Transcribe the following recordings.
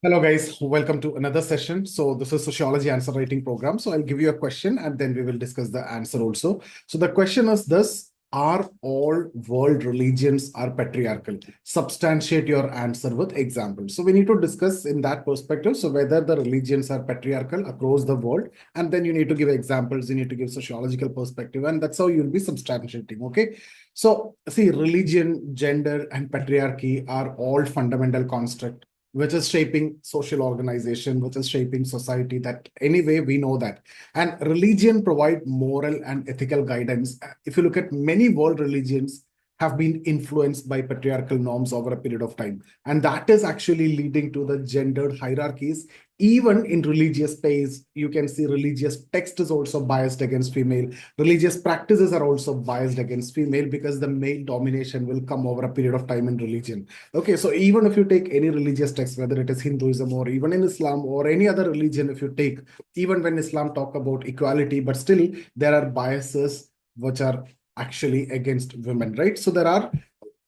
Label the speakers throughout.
Speaker 1: Hello guys, welcome to another session. So this is Sociology answer writing program. So I'll give you a question and then we will discuss the answer also. So the question is this: are all world religions are patriarchal? Substantiate your answer with examples. So we need to discuss in that perspective. So whether the religions are patriarchal across the world, and then you need to give examples, you need to give sociological perspective, and that's how you'll be substantiating. Okay. So see, religion, gender, and patriarchy are all fundamental construct which is shaping social organization, which is shaping society. That anyway, we know that. And religion provide moral and ethical guidance. If you look at many world religions, have been influenced by patriarchal norms over a period of time. And that is actually leading to the gendered hierarchies. Even in religious space, you can see religious text is also biased against female. Religious practices are also biased against female because the male domination will come over a period of time in religion. Okay, so even if you take any religious text, whether it is Hinduism or even in Islam or any other religion, if you take, even when Islam talk about equality, but still there are biases which are actually against women, right? So there are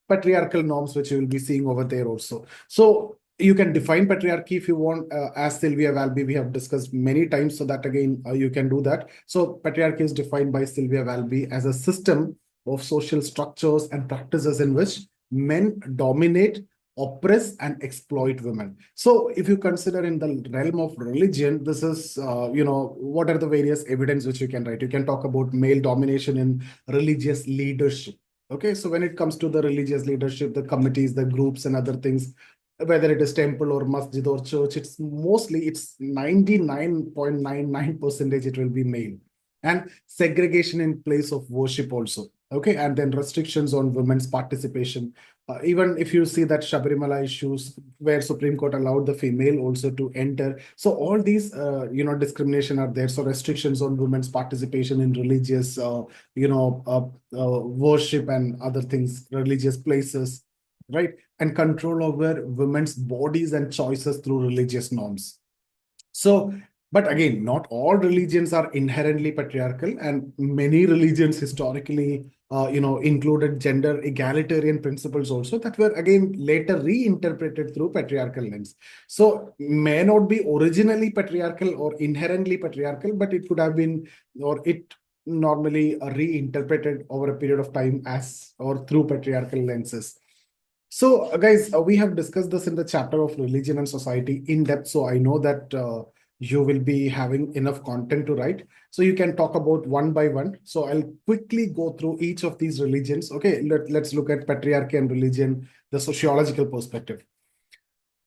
Speaker 1: patriarchal norms which you will be seeing over there also. So you can define patriarchy if you want, as Sylvia Valby we have discussed many times. So that again, you can do that. So patriarchy is defined by Sylvia Valby as a system of social structures and practices in which men dominate, oppress, and exploit women. So if you consider in the realm of religion, this is, what are the various evidence which you can write? You can talk about male domination in religious leadership. Okay, so when it comes to the religious leadership, the committees, the groups, and other things, whether it is temple or masjid or church, it's 99.99% it will be male. And segregation in place of worship also. Okay, and then restrictions on women's participation. Even if you see that Shabarimala issues where Supreme Court allowed the female also to enter. So all these, discrimination are there. So restrictions on women's participation in religious, worship and other things, religious places, right? And control over women's bodies and choices through religious norms. So, but again, not all religions are inherently patriarchal, and many religions historically, included gender egalitarian principles also that were again later reinterpreted through patriarchal lens. So, may not be originally patriarchal or inherently patriarchal, but it could have been, or it normally reinterpreted over a period of time as or through patriarchal lenses. So, guys, we have discussed this in the chapter of religion and society in depth. So, I know that you will be having enough content to write. So, you can talk about one by one. So, I'll quickly go through each of these religions. Okay, let's look at patriarchy and religion, the sociological perspective.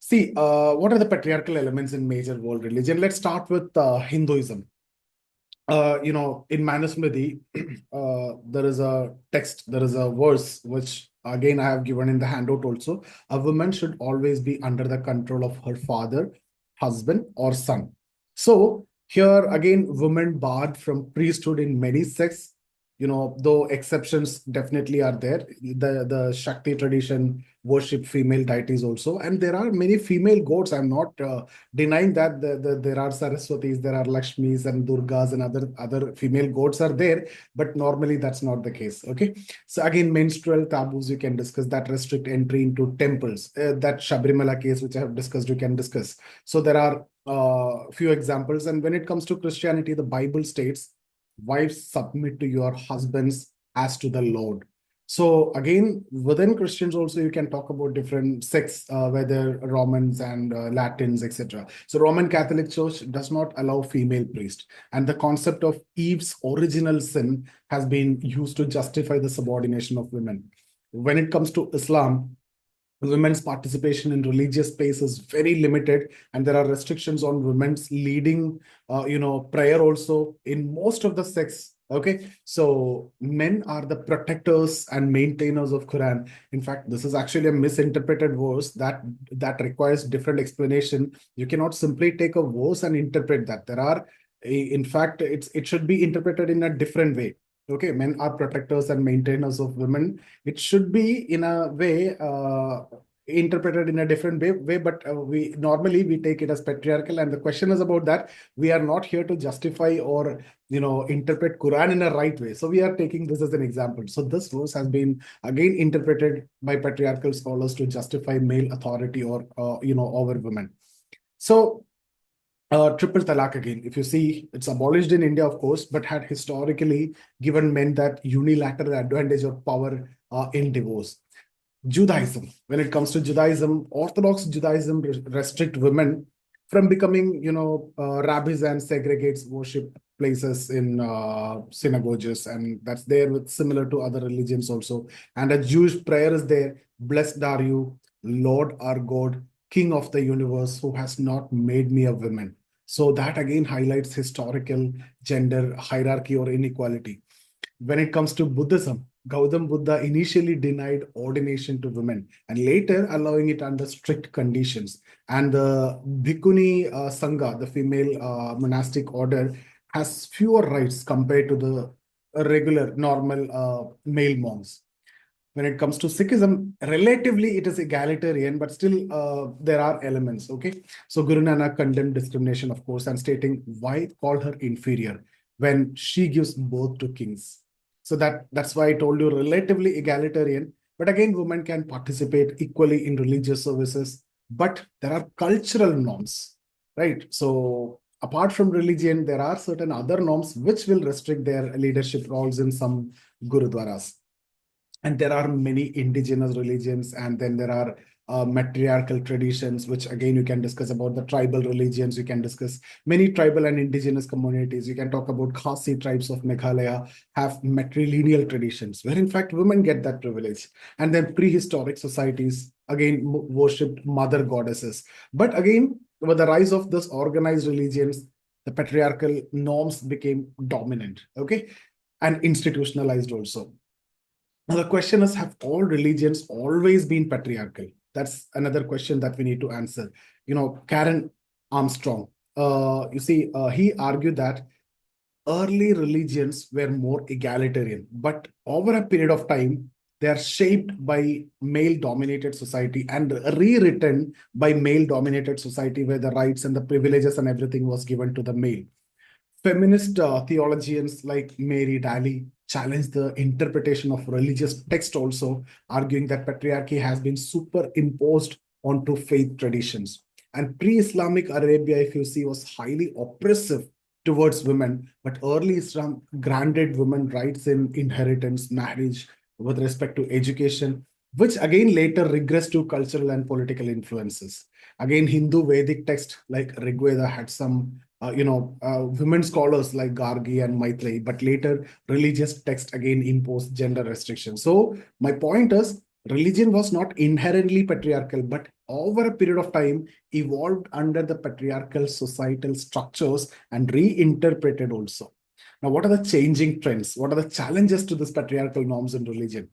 Speaker 1: See, what are the patriarchal elements in major world religion? Let's start with Hinduism. In Manusmriti, there is a text, there is a verse, which again I have given in the handout also. A woman should always be under the control of her father, husband, or son. So here again, women barred from priesthood in many sects, though exceptions definitely are there. The Shakti tradition worship female deities also, and there are many female gods. I'm not denying that there are Saraswatis, there are Lakshmis and Durgas and other female gods are there, but normally that's not the case. Okay, so again, menstrual taboos you can discuss that restrict entry into temples. That Shabarimala case which I have discussed, you can discuss. So there are few examples, and when it comes to Christianity, the Bible states, "Wives, submit to your husbands as to the Lord." So again, within Christians also, you can talk about different sects, whether Romans and Latins, etc. So Roman Catholic Church does not allow female priest. And the concept of Eve's original sin has been used to justify the subordination of women. When it comes to Islam, women's participation in religious space is very limited, and there are restrictions on women's leading, prayer also in most of the sects. Okay, so men are the protectors and maintainers of Quran. In fact, this is actually a misinterpreted verse that requires different explanation. You cannot simply take a verse and interpret that. There are, in fact, it should be interpreted in a different way. Okay, men are protectors and maintainers of women. It should be in a way interpreted in a different way, but we normally take it as patriarchal. And the question is about that. We are not here to justify or interpret Quran in a right way. So we are taking this as an example. So this verse has been again interpreted by patriarchal scholars to justify male authority or over women. So, triple talaq again, if you see, it's abolished in India, of course, but had historically given men that unilateral advantage or power in divorce. Judaism. When it comes to Judaism, Orthodox Judaism restrict women from becoming, rabbis and segregates worship places in synagogues, and that's there with similar to other religions also. And a Jewish prayer is there: "Blessed are you, Lord our God, King of the universe, who has not made me a woman." So that again highlights historical gender hierarchy or inequality. When it comes to Buddhism, Gautam Buddha initially denied ordination to women and later allowing it under strict conditions. And the Bhikkhuni Sangha, the female monastic order, has fewer rights compared to the regular, normal male monks. When it comes to Sikhism, relatively it is egalitarian, but still there are elements. Okay, so Guru Nanak condemned discrimination, of course, and stating why call her inferior when she gives birth to kings. So that's why I told you relatively egalitarian. But again, women can participate equally in religious services, but there are cultural norms, right? So apart from religion, there are certain other norms which will restrict their leadership roles in some gurudwaras. And there are many indigenous religions, and then there are matriarchal traditions, which again you can discuss about the tribal religions. You can discuss many tribal and indigenous communities. You can talk about Khasi tribes of Meghalaya have matrilineal traditions, where in fact women get that privilege. And then prehistoric societies again worshipped mother goddesses. But again, with the rise of this organized religions, the patriarchal norms became dominant, okay, and institutionalized also. Now, the question is, have all religions always been patriarchal? That's another question that we need to answer. Karen Armstrong, he argued that early religions were more egalitarian, but over a period of time, they are shaped by male-dominated society and rewritten by male-dominated society, where the rights and the privileges and everything was given to the male. Feminist theologians like Mary Daly challenged the interpretation of religious text also, arguing that patriarchy has been superimposed onto faith traditions. And pre-Islamic Arabia, if you see, was highly oppressive towards women, but early Islam granted women rights in inheritance, marriage, with respect to education, which again later regressed to cultural and political influences. Again, Hindu Vedic text like Rigveda had some women scholars like Gargi and Maitreyi, but later religious text again imposed gender restrictions. So my point is, religion was not inherently patriarchal, but over a period of time evolved under the patriarchal societal structures and reinterpreted also. Now, what are the changing trends? What are the challenges to this patriarchal norms in religion?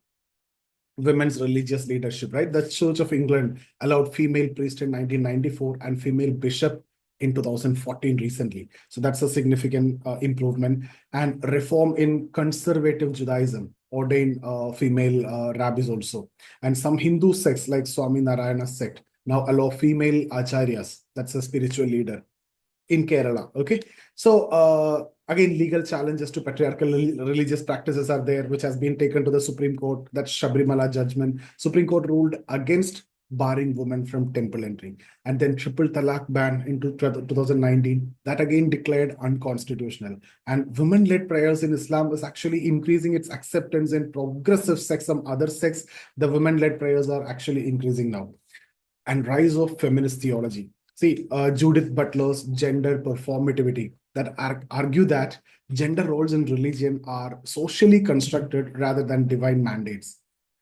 Speaker 1: Women's religious leadership, right? The Church of England allowed female priest in 1994 and female bishop in 2014 recently. So that's a significant improvement. And reform in conservative Judaism ordained female rabbis also. And some Hindu sects like Swami Narayana sect now allow female acharyas, that's a spiritual leader, in Kerala. Okay. So again, legal challenges to patriarchal religious practices are there, which has been taken to the Supreme Court. That Sabrimala judgment. Supreme Court ruled against barring women from temple entry. And then triple talaq ban in 2019, that again declared unconstitutional. And women-led prayers in Islam is actually increasing its acceptance in progressive sects. Some other sects, the women-led prayers are actually increasing now. And rise of feminist theology. See, Judith Butler's gender performativity that argue that gender roles in religion are socially constructed rather than divine mandates.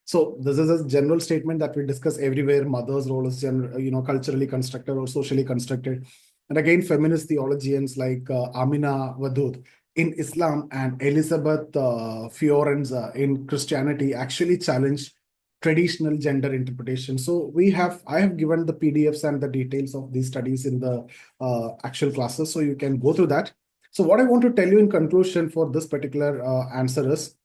Speaker 1: So this is a general statement that we discuss everywhere. Mother's role is culturally constructed or socially constructed. And again, feminist theologians like Amina Wadud in Islam and Elizabeth Fiorenza in Christianity actually challenge traditional gender interpretation. So I have given the PDFs and the details of these studies in the actual classes, so you can go through that. So what I want to tell you in conclusion for this particular answer is,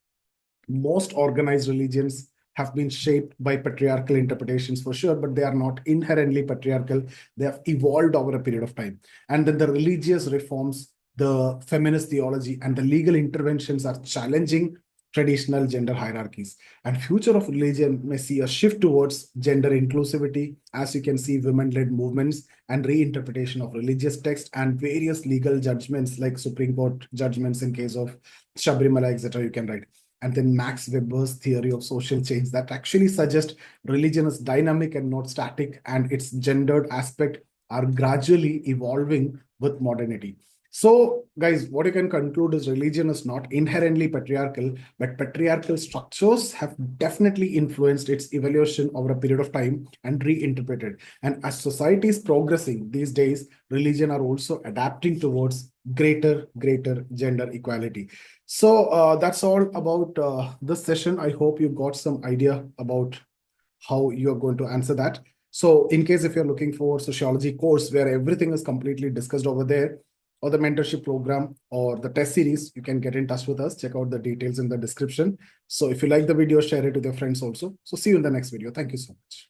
Speaker 1: most organized religions have been shaped by patriarchal interpretations for sure, but they are not inherently patriarchal. They have evolved over a period of time. And then the religious reforms, the feminist theology, and the legal interventions are challenging traditional gender hierarchies. And future of religion may see a shift towards gender inclusivity. As you can see, women-led movements and reinterpretation of religious text and various legal judgments like Supreme Court judgments in case of Shabrimala, etc. You can write. And then Max Weber's theory of social change that actually suggests religion is dynamic and not static, and its gendered aspect are gradually evolving with modernity. So, guys, what you can conclude is religion is not inherently patriarchal, but patriarchal structures have definitely influenced its evolution over a period of time and reinterpreted. And as society is progressing these days, religion are also adapting towards greater gender equality. So that's all about this session. I hope you got some idea about how you're going to answer that. So in case if you're looking for sociology course where everything is completely discussed over there, or the mentorship program or the test series, you can get in touch with us. Check out the details in the description. So if you like the video, share it with your friends also. So see you in the next video. Thank you so much.